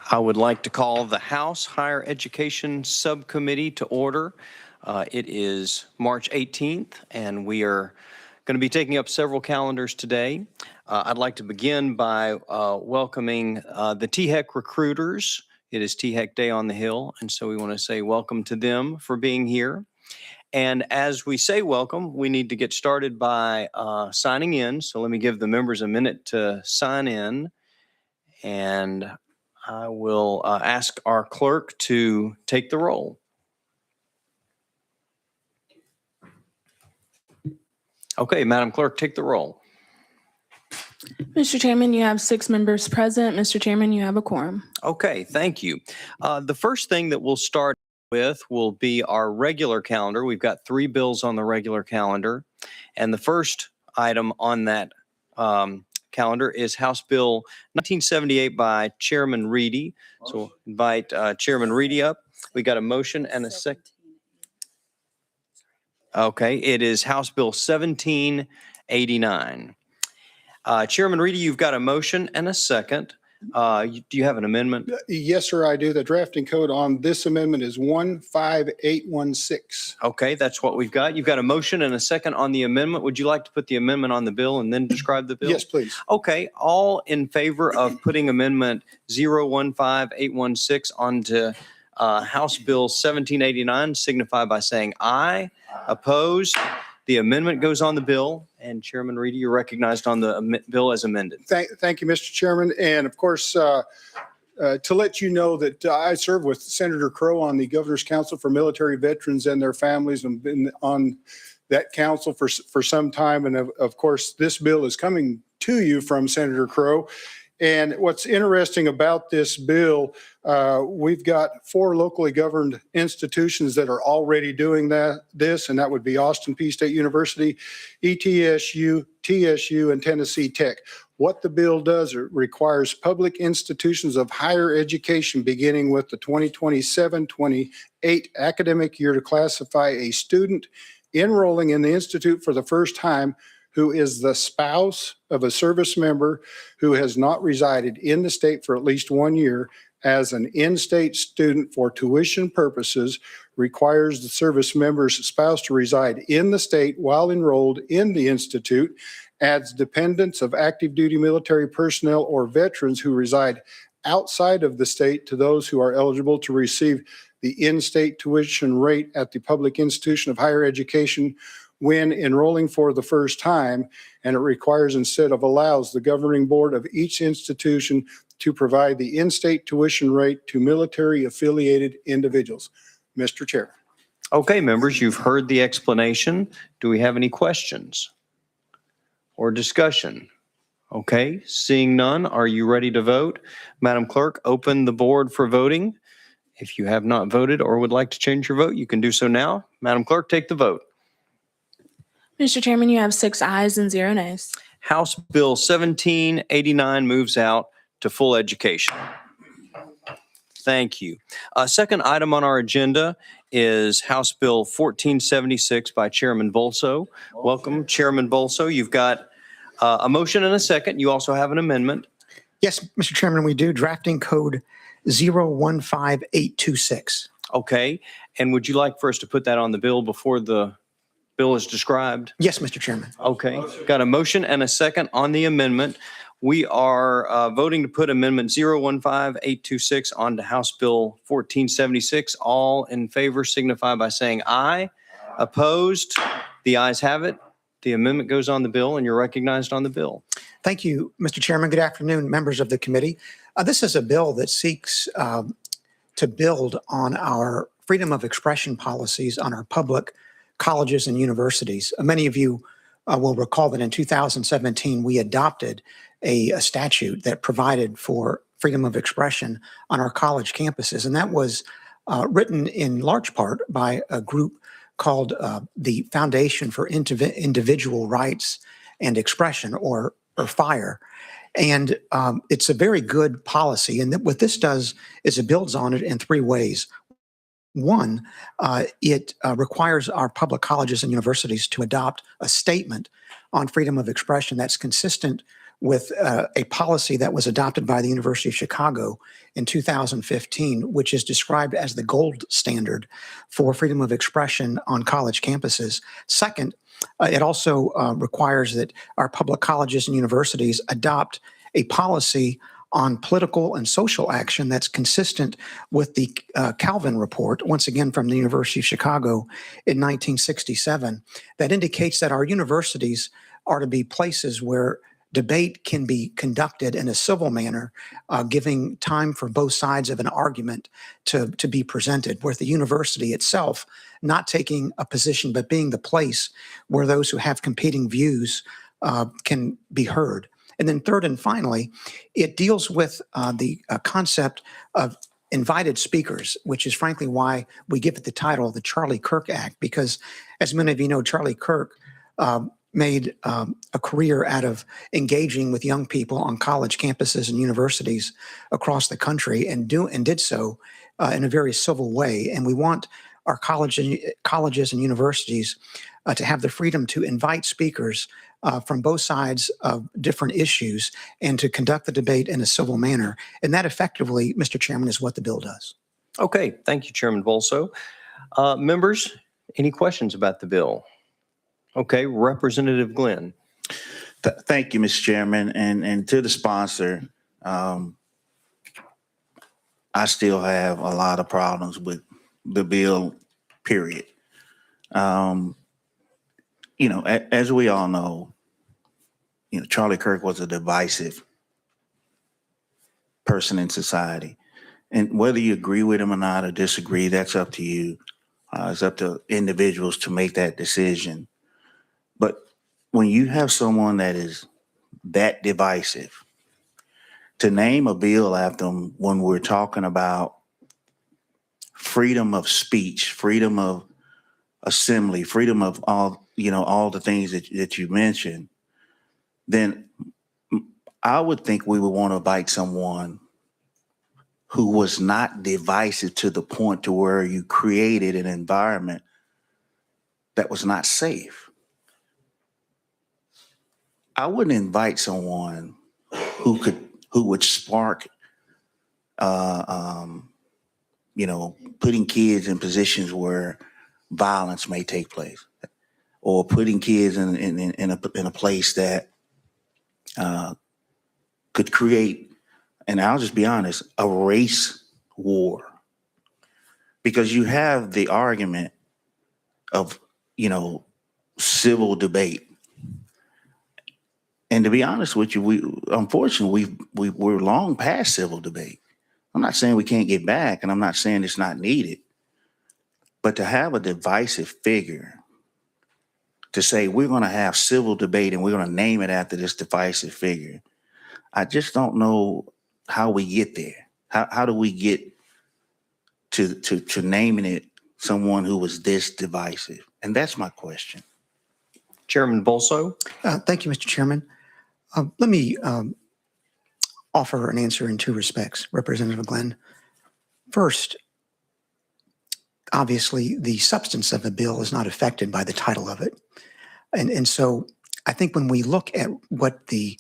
I would like to call the House Higher Education Subcommittee to order. It is March 18th, and we are going to be taking up several calendars today. I'd like to begin by welcoming the THEC recruiters. It is THEC Day on the Hill, and so we want to say welcome to them for being here. And as we say welcome, we need to get started by signing in. So let me give the members a minute to sign in. And I will ask our clerk to take the roll. Okay, Madam Clerk, take the roll. Mr. Chairman, you have 6 members present. Mr. Chairman, you have a quorum. Okay, thank you. The first thing that we'll start with will be our regular calendar. We've got 3 bills on the regular calendar. And the first item on that calendar is House Bill 1978 by Chairman Reedy. So we'll invite Chairman Reedy up. We got a motion and a second. Okay, it is House Bill 1789. Chairman Reedy, you've got a motion and a second. Do you have an amendment? Yes, sir, I do. The drafting code on this amendment is 15816. Okay, that's what we've got. You've got a motion and a second on the amendment. Would you like to put the amendment on the bill and then describe the bill? Yes, please. Okay, all in favor of putting amendment 015816 onto House Bill 1789 signify by saying aye. Opposed? The amendment goes on the bill, and Chairman Reedy, you're recognized on the bill as amended. Thank you, Mr. Chairman. And of course, to let you know that I serve with Senator Crow on the Governor's Council for Military Veterans and their families, and been on that council for some time. And of course, this bill is coming to you from Senator Crow. And what's interesting about this bill, we've got 4 locally governed institutions that are already doing this, and that would be Austin Peay State University, ETSU, TSU, and Tennessee Tech. What the bill does, it requires public institutions of higher education beginning with the 2027-28 academic year to classify a student enrolling in the institute for the first time who is the spouse of a service member who has not resided in the state for at least 1 year as an in-state student for tuition purposes, requires the service member's spouse to reside in the state while enrolled in the institute, adds dependents of active duty military personnel or veterans who reside outside of the state to those who are eligible to receive the in-state tuition rate at the public institution of higher education when enrolling for the first time, and it requires instead of allows the governing board of each institution to provide the in-state tuition rate to military affiliated individuals. Mr. Chair. Okay, members, you've heard the explanation. Do we have any questions or discussion? Okay, seeing none, are you ready to vote? Madam Clerk, open the board for voting. If you have not voted or would like to change your vote, you can do so now. Madam Clerk, take the vote. Mr. Chairman, you have 6 ayes and 0 nays. House Bill 1789 moves out to full education. Thank you. Second item on our agenda is House Bill 1476 by Chairman Bolso. Welcome, Chairman Bolso. You've got a motion and a second. You also have an amendment. Yes, Mr. Chairman, we do. Drafting code 015826. Okay. And would you like for us to put that on the bill before the bill is described? Yes, Mr. Chairman. Okay. Got a motion and a second on the amendment. We are voting to put amendment 015826 onto House Bill 1476. All in favor signify by saying aye. Opposed? The ayes have it. The amendment goes on the bill, and you're recognized on the bill. Thank you, Mr. Chairman. Good afternoon, members of the committee. This is a bill that seeks to build on our freedom of expression policies on our public colleges and universities. Many of you will recall that in 2017, we adopted a statute that provided for freedom of expression on our college campuses. And that was written in large part by a group called the Foundation for Individual Rights and Expression, or FIRE. And it's a very good policy. And what this does is it builds on it in 3 ways. One, it requires our public colleges and universities to adopt a statement on freedom of expression that's consistent with a policy that was adopted by the University of Chicago in 2015, which is described as the gold standard for freedom of expression on college campuses. Second, it also requires that our public colleges and universities adopt a policy on political and social action that's consistent with the Calvin Report, once again from the University of Chicago in 1967, that indicates that our universities are to be places where debate can be conducted in a civil manner, giving time for both sides of an argument to be presented, with the university itself not taking a position, but being the place where those who have competing views can be heard. And then third and finally, it deals with the concept of invited speakers, which is frankly why we give it the title, the Charlie Kirk Act, because as many of you know, Charlie Kirk made a career out of engaging with young people on college campuses and universities across the country, and did so in a very civil way. And we want our colleges and universities to have the freedom to invite speakers from both sides of different issues and to conduct the debate in a civil manner. And that effectively, Mr. Chairman, is what the bill does. Okay, thank you, Chairman Volso. Members, any questions about the bill? Okay, Representative Glenn. Thank you, Mr. Chairman, and to the sponsor. I still have a lot of problems with the bill, period. As we all know, Charlie Kirk was a divisive person in society. And whether you agree with him or not or disagree, that's up to you. It's up to individuals to make that decision. But when you have someone that is that divisive, to name a bill after them when we're talking about freedom of speech, freedom of assembly, freedom of all the things that you mentioned, then I would think we would want to invite someone who was not divisive to the point to where you created an environment that was not safe. I wouldn't invite someone who would spark, putting kids in positions where violence may take place, or putting kids in a place that could create, and I'll just be honest, a race war. Because you have the argument of, civil debate. And to be honest with you, unfortunately, we're long past civil debate. I'm not saying we can't get back, and I'm not saying it's not needed. But to have a divisive figure, to say we're going to have civil debate and we're going to name it after this divisive figure, I just don't know how we get there. How do we get to naming it someone who was this divisive? And that's my question. Chairman Volso. Thank you, Mr. Chairman. Let me offer an answer in two respects, Representative Glenn. First, obviously, the substance of the bill is not affected by the title of it. And so I think when we look at what the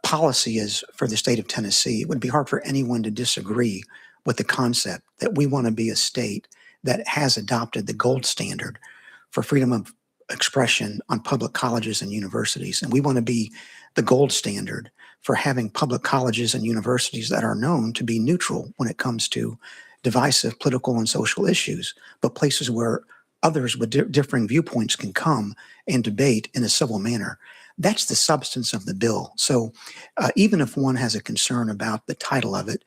policy is for the state of Tennessee, it would be hard for anyone to disagree with the concept that we want to be a state that has adopted the gold standard for freedom of expression on public colleges and universities. And we want to be the gold standard for having public colleges and universities that are known to be neutral when it comes to divisive political and social issues, but places where others with differing viewpoints can come and debate in a civil manner. That's the substance of the bill. So even if one has a concern about the title of it,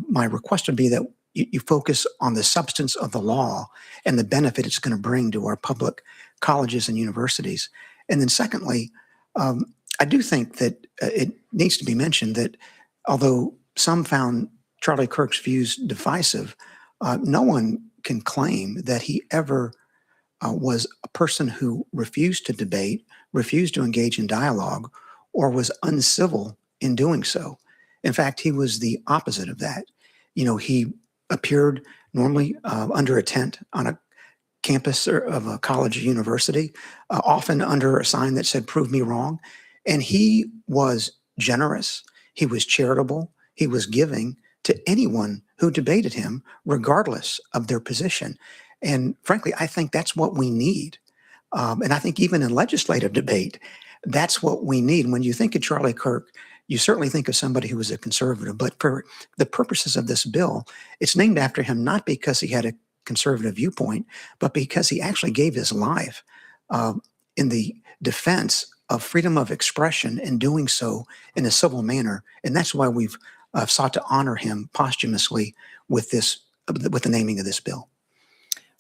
my request would be that you focus on the substance of the law and the benefit it's going to bring to our public colleges and universities. And then secondly, I do think that it needs to be mentioned that although some found Charlie Kirk's views divisive, no one can claim that he ever was a person who refused to debate, refused to engage in dialogue, or was uncivil in doing so. In fact, he was the opposite of that. He appeared normally under a tent on a campus of a college or university, often under a sign that said, "Prove me wrong." And he was generous, he was charitable, he was giving to anyone who debated him, regardless of their position. And frankly, I think that's what we need. And I think even in legislative debate, that's what we need. When you think of Charlie Kirk, you certainly think of somebody who was a conservative, but for the purposes of this bill, it's named after him not because he had a conservative viewpoint, but because he actually gave his life in the defense of freedom of expression and doing so in a civil manner. And that's why we've sought to honor him posthumously with the naming of this bill.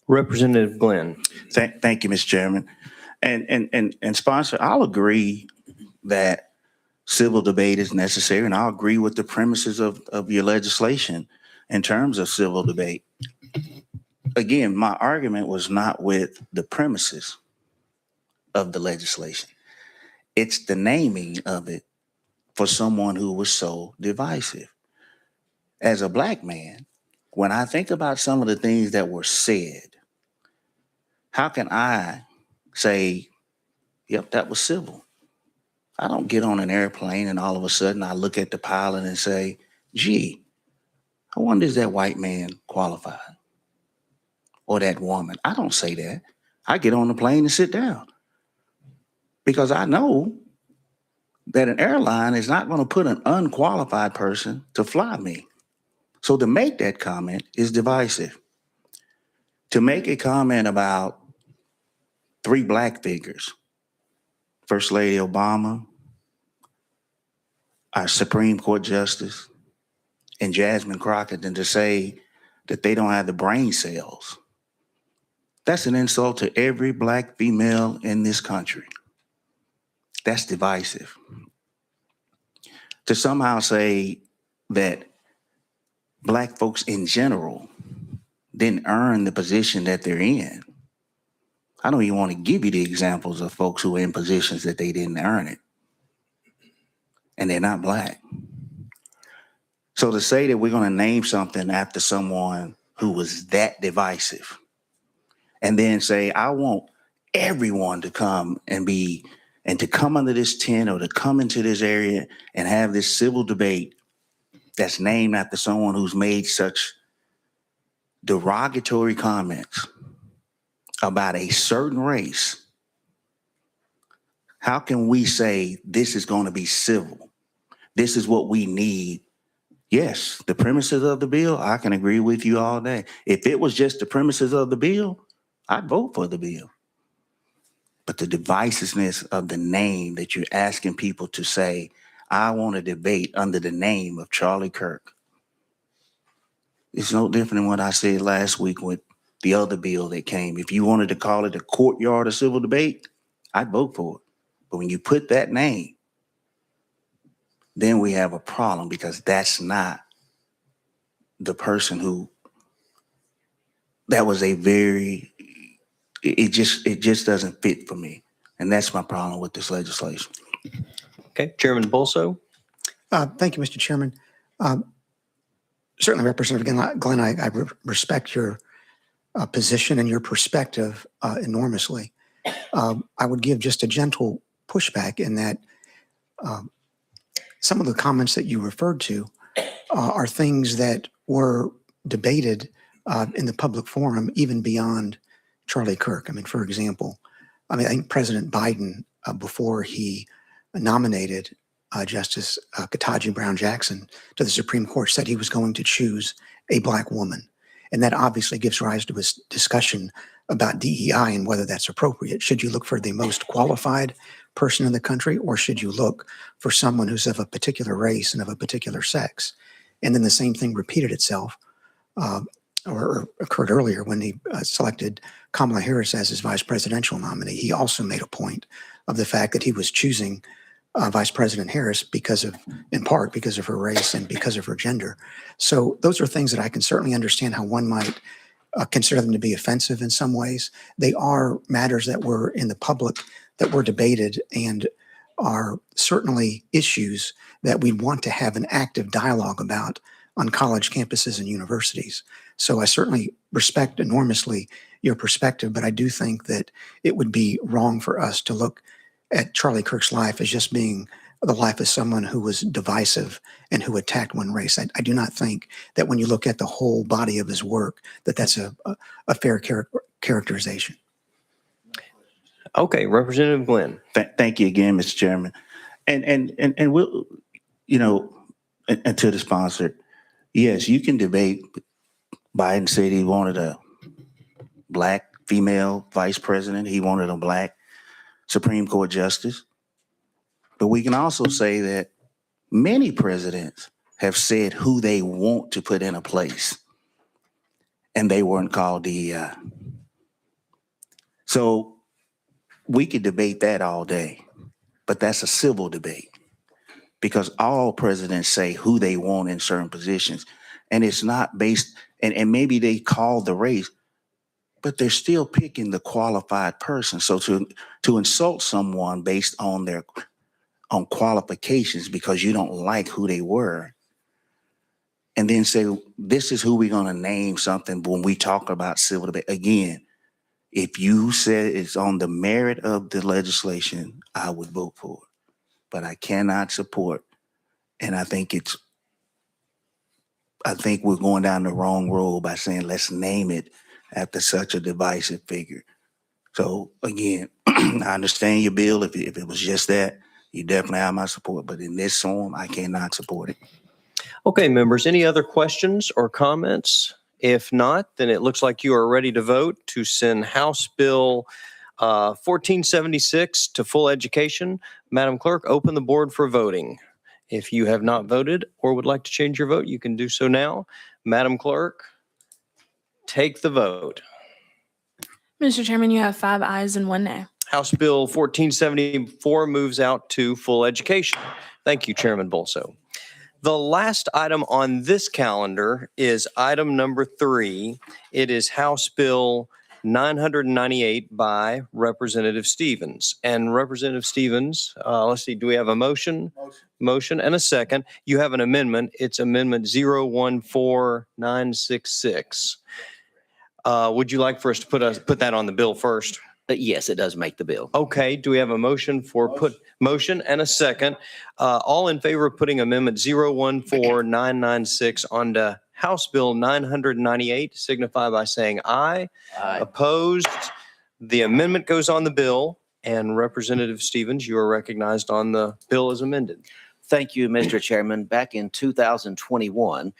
Representative Glenn. Thank you, Mr. Chairman. And sponsor, I'll agree that civil debate is necessary, and I'll agree with the premises of your legislation in terms of civil debate. Again, my argument was not with the premises of the legislation. It's the naming of it for someone who was so divisive. As a Black man, when I think about some of the things that were said, how can I say, yep, that was civil? I don't get on an airplane and all of a sudden I look at the pilot and say, gee, I wonder is that white man qualified? Or that woman? I don't say that. I get on the plane and sit down because I know that an airline is not going to put an unqualified person to fly me. So to make that comment is divisive. To make a comment about 3 Black figures, First Lady Obama, our Supreme Court Justice, and Jasmine Crockett, and to say that they don't have the brain cells, that's an insult to every Black female in this country. That's divisive. To somehow say that Black folks in general didn't earn the position that they're in, I don't even want to give you the examples of folks who are in positions that they didn't earn it. And they're not Black. So to say that we're going to name something after someone who was that divisive and then say, I want everyone to come and to come under this tent or to come into this area and have this civil debate that's named after someone who's made such derogatory comments about a certain race, how can we say this is going to be civil? This is what we need. Yes, the premises of the bill, I can agree with you all day. If it was just the premises of the bill, I'd vote for the bill. But the divisiveness of the name that you're asking people to say, I want to debate under the name of Charlie Kirk. It's no different than what I said last week with the other bill that came. If you wanted to call it a courtyard of civil debate, I'd vote for it. But when you put that name, then we have a problem because that's not the person who, that was a very, it just doesn't fit for me. And that's my problem with this legislation. Okay, Chairman Bolso. Thank you, Mr. Chairman. Certainly, Representative Glenn, I respect your position and your perspective enormously. I would give just a gentle pushback in that some of the comments that you referred to are things that were debated in the public forum, even beyond Charlie Kirk. I mean, for example, I think President Biden, before he nominated Justice Ketanji Brown Jackson to the Supreme Court, said he was going to choose a Black woman. And that obviously gives rise to a discussion about DEI and whether that's appropriate. Should you look for the most qualified person in the country, or should you look for someone who's of a particular race and of a particular sex? And then the same thing repeated itself or occurred earlier when he selected Kamala Harris as his vice presidential nominee. He also made a point of the fact that he was choosing Vice President Harris in part because of her race and because of her gender. So those are things that I can certainly understand how one might consider them to be offensive in some ways. They are matters that were in the public, that were debated, and are certainly issues that we want to have an active dialogue about on college campuses and universities. So I certainly respect enormously your perspective, but I do think that it would be wrong for us to look at Charlie Kirk's life as just being the life of someone who was divisive and who attacked one race. I do not think that when you look at the whole body of his work, that that's a fair characterization. Okay, Representative Glenn. Thank you again, Mr. Chairman. And we'll, and to the sponsor, yes, you can debate. Biden said he wanted a black female vice president. He wanted a black Supreme Court justice. But we can also say that many presidents have said who they want to put in a place, and they weren't called DEI. So we could debate that all day, but that's a civil debate because all presidents say who they want in certain positions, and it's not based, and maybe they call the race, but they're still picking the qualified person. So to insult someone based on their qualifications because you don't like who they were, and then say, this is who we're going to name something when we talk about civil debate. Again, if you said it's on the merit of the legislation, I would vote for it. But I cannot support, and I think we're going down the wrong road by saying, let's name it after such a divisive figure. So again, I understand your bill. If it was just that, you definitely have my support. But in this form, I cannot support it. Okay, members, any other questions or comments? If not, then it looks like you are ready to vote to send House Bill 1476 to full education. Madam Clerk, open the board for voting. If you have not voted or would like to change your vote, you can do so now. Madam Clerk, take the vote. Mr. Chairman, you have 5 ayes and 1 nay. House Bill 1474 moves out to full education. Thank you, Chairman Bolso. The last item on this calendar is item number 3. It is House Bill 998 by Representative Stevens. And Representative Stevens, let's see, do we have a motion? Motion and a second. You have an amendment. It's Amendment 014966. Would you like for us to put that on the bill first? Yes, it does make the bill. Okay, do we have a motion for motion and a second? All in favor of putting Amendment 014996 onto House Bill 998, signify by saying aye. Aye. Opposed? The amendment goes on the bill, and Representative Stevens, you are recognized on the bill as amended. Thank you, Mr. Chairman. Back in 2021,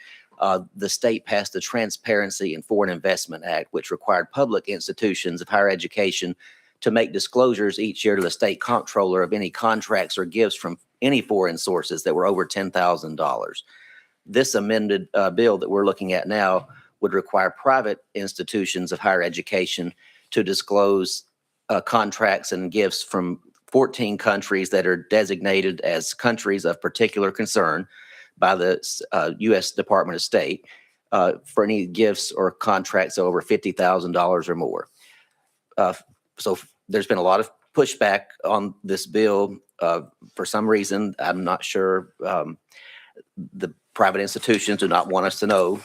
the state passed the Transparency in Foreign Investment Act, which required public institutions of higher education to make disclosures each year to the state comptroller of any contracts or gifts from any foreign sources that were over $10,000. This amended bill that we're looking at now would require private institutions of higher education to disclose contracts and gifts from 14 countries that are designated as countries of particular concern by the U.S. Department of State for any gifts or contracts over $50,000 or more. So there's been a lot of pushback on this bill. For some reason, I'm not sure, the private institutions do not want us to know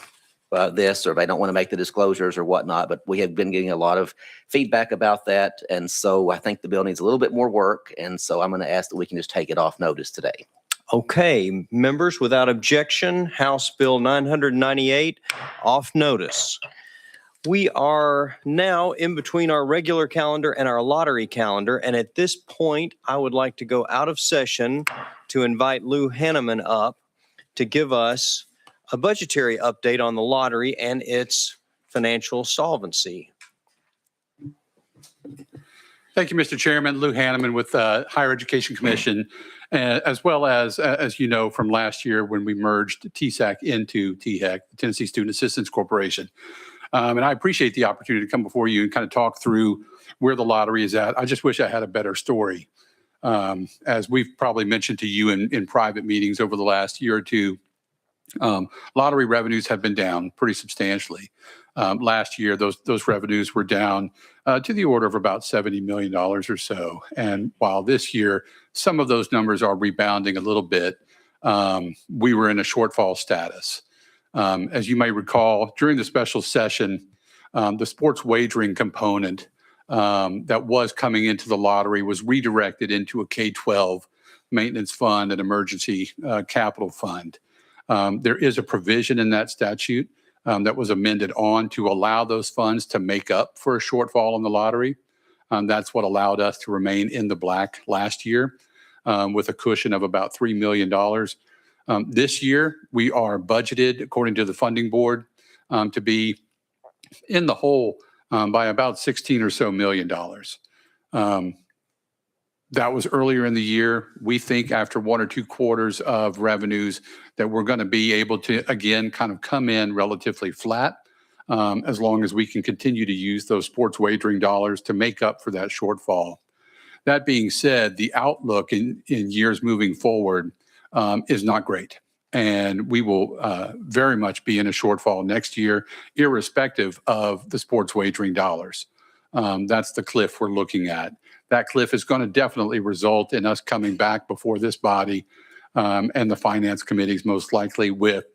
this, or they don't want to make the disclosures or whatnot, but we have been getting a lot of feedback about that. And so I think the bill needs a little bit more work. And so I'm going to ask that we can just take it off notice today. Okay, members, without objection, House Bill 998 off notice. We are now in between our regular calendar and our lottery calendar. And at this point, I would like to go out of session to invite Lou Hanneman up to give us a budgetary update on the lottery and its financial solvency. Thank you, Mr. Chairman. Lou Hanneman with the Higher Education Commission, as well as you know, from last year when we merged TSAC into THEC, the Tennessee Student Assistance Corporation. And I appreciate the opportunity to come before you and kind of talk through where the lottery is at. I just wish I had a better story. As we've probably mentioned to you in private meetings over the last year or two, lottery revenues have been down pretty substantially. Last year, those revenues were down to the order of about $70 million or so. And while this year, some of those numbers are rebounding a little bit, we were in a shortfall status. As you may recall, during the special session, the sports wagering component that was coming into the lottery was redirected into a K-12 maintenance fund and emergency capital fund. There is a provision in that statute that was amended on to allow those funds to make up for a shortfall in the lottery. That's what allowed us to remain in the black last year with a cushion of about $3 million. This year, we are budgeted, according to the funding board, to be in the hole by about $16 or so million. That was earlier in the year. We think after 1 or 2 quarters of revenues that we're going to be able to, again, kind of come in relatively flat as long as we can continue to use those sports wagering dollars to make up for that shortfall. That being said, the outlook in years moving forward is not great. And we will very much be in a shortfall next year, irrespective of the sports wagering dollars. That's the cliff we're looking at. That cliff is going to definitely result in us coming back before this body and the finance committees most likely with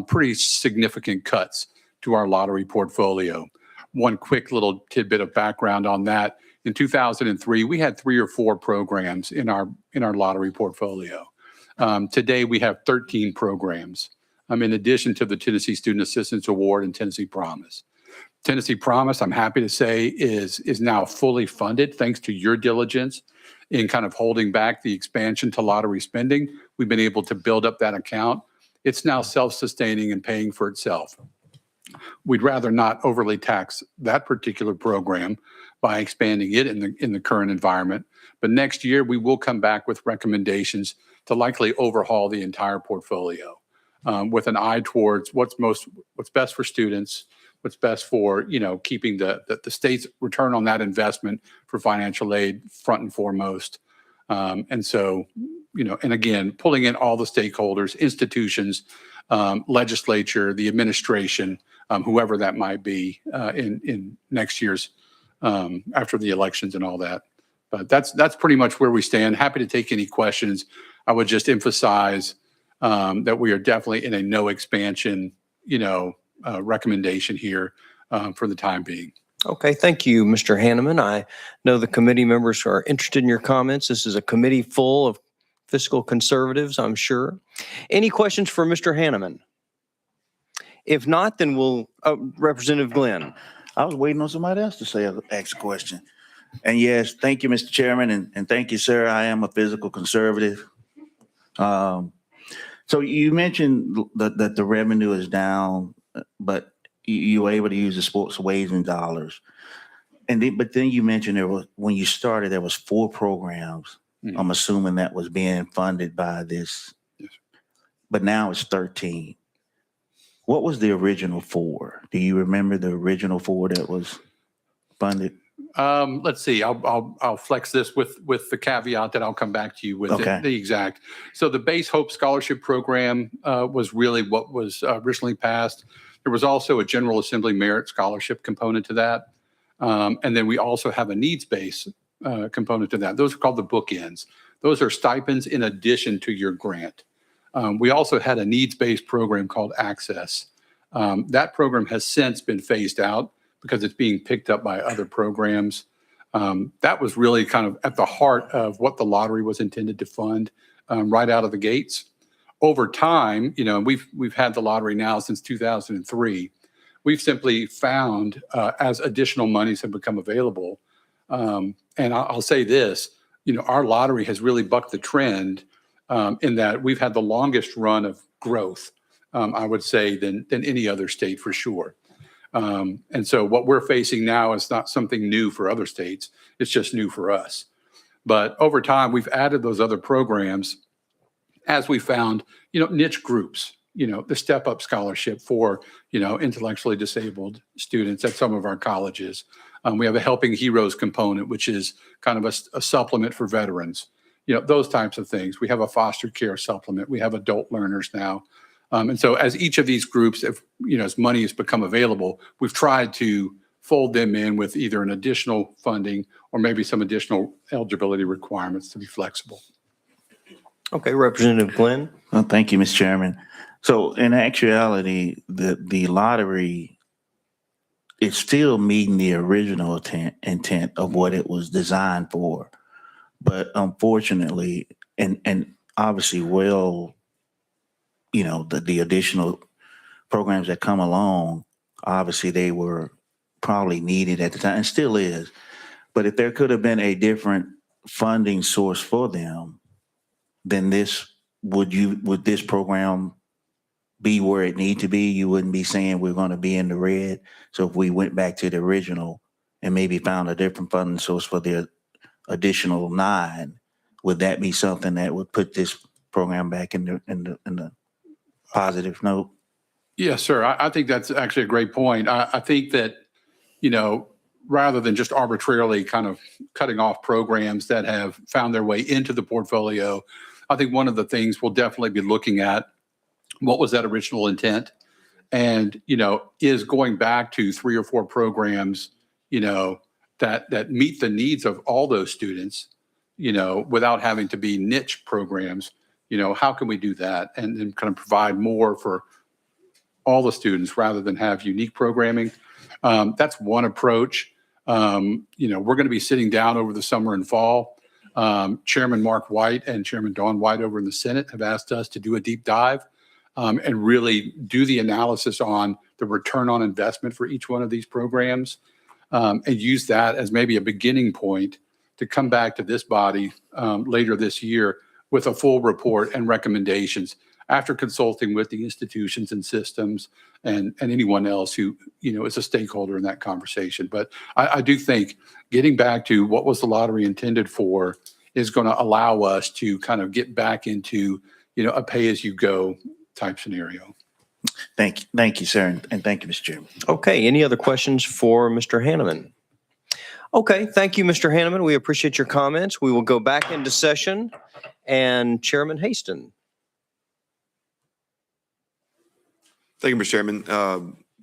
pretty significant cuts to our lottery portfolio. One quick little tidbit of background on that. In 2003, we had 3 or 4 programs in our lottery portfolio. Today, we have 13 programs, in addition to the Tennessee Student Assistance Award and Tennessee Promise. Tennessee Promise, I'm happy to say, is now fully funded thanks to your diligence in kind of holding back the expansion to lottery spending. We've been able to build up that account. It's now self-sustaining and paying for itself. We'd rather not overly tax that particular program by expanding it in the current environment. But next year, we will come back with recommendations to likely overhaul the entire portfolio with an eye towards what's best for students, what's best for, keeping the state's return on that investment for financial aid front and foremost. And so, and again, pulling in all the stakeholders, institutions, legislature, the administration, whoever that might be in next year's after the elections and all that. But that's pretty much where we stand. Happy to take any questions. I would just emphasize that we are definitely in a no expansion, recommendation here for the time being. Okay, thank you, Mr. Hanneman. I know the committee members are interested in your comments. This is a committee full of fiscal conservatives, I'm sure. Any questions for Mr. Hanneman? If not, then we'll, Representative Glenn. I was waiting on somebody else to ask a question. And yes, thank you, Mr. Chairman, and thank you, sir. I am a fiscal conservative. So you mentioned that the revenue is down, but you were able to use the sports wagering dollars. But then you mentioned when you started, there was 4 programs. Mm-hmm. I'm assuming that was being funded by this, yes. But now it's 13. What was the original 4? Do you remember the original 4 that was funded? Let's see. I'll flex this with the caveat that I'll come back to you with the exact. So the Base Hope Scholarship Program was really what was originally passed. There was also a General Assembly Merit Scholarship component to that. And then we also have a needs-based component to that. Those are called the bookends. Those are stipends in addition to your grant. We also had a needs-based program called Access. That program has since been phased out because it's being picked up by other programs. That was really kind of at the heart of what the lottery was intended to fund right out of the gates. Over time, we've had the lottery now since 2003. We've simply found as additional monies have become available, and I'll say this, our lottery has really bucked the trend in that we've had the longest run of growth, I would say, than any other state for sure. And so what we're facing now is not something new for other states. It's just new for us. But over time, we've added those other programs as we found, niche groups, the Step Up Scholarship for, intellectually disabled students at some of our colleges. We have a Helping Heroes component, which is kind of a supplement for veterans, those types of things. We have a foster care supplement. We have adult learners now. And so as each of these groups, as money has become available, we've tried to fold them in with either an additional funding or maybe some additional eligibility requirements to be flexible. Okay, Representative Glenn. Well, thank you, Mr. Chairman. So in actuality, the lottery is still meeting the original intent of what it was designed for, But unfortunately, and obviously, the additional programs that come along, obviously they were probably needed at the time and still is. But if there could have been a different funding source for them, then would this program be where it need to be? You wouldn't be saying we're going to be in the red. So if we went back to the original and maybe found a different funding source for the additional 9, would that be something that would put this program back in the positive note? Yes, sir. I think that's actually a great point. I think that, rather than just arbitrarily kind of cutting off programs that have found their way into the portfolio, I think one of the things we'll definitely be looking at, what was that original intent? And, is going back to 3 or 4 programs, that meet the needs of all those students, without having to be niche programs, how can we do that and kind of provide more for all the students rather than have unique programming? That's one approach. We're going to be sitting down over the summer and fall. Chairman Mark White and Chairman Dawn White over in the Senate have asked us to do a deep dive and really do the analysis on the return on investment for each one of these programs, and use that as maybe a beginning point to come back to this body later this year with a full report and recommendations after consulting with the institutions and systems and anyone else who, is a stakeholder in that conversation. But I do think getting back to what was the lottery intended for is going to allow us to kind of get back into, a pay-as-you-go type scenario. Thank you, sir, and thank you, Mr. Chairman. Okay, any other questions for Mr. Hanneman? Okay, thank you, Mr. Hanneman. We appreciate your comments. We will go back into session. And Chairman Haston. Thank you, Mr. Chairman.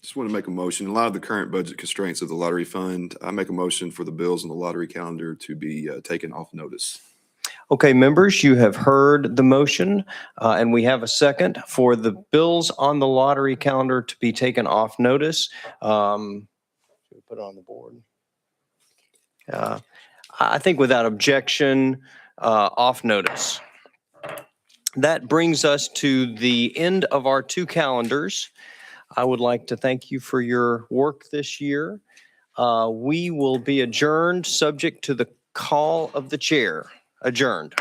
Just want to make a motion. In light of the current budget constraints of the lottery fund, I make a motion for the bills on the lottery calendar to be taken off notice. Okay, members, you have heard the motion, and we have a second for the bills on the lottery calendar to be taken off notice. Should we put it on the board? I think without objection, off notice. That brings us to the end of our 2 calendars. I would like to thank you for your work this year. We will be adjourned subject to the call of the chair. Adjourned.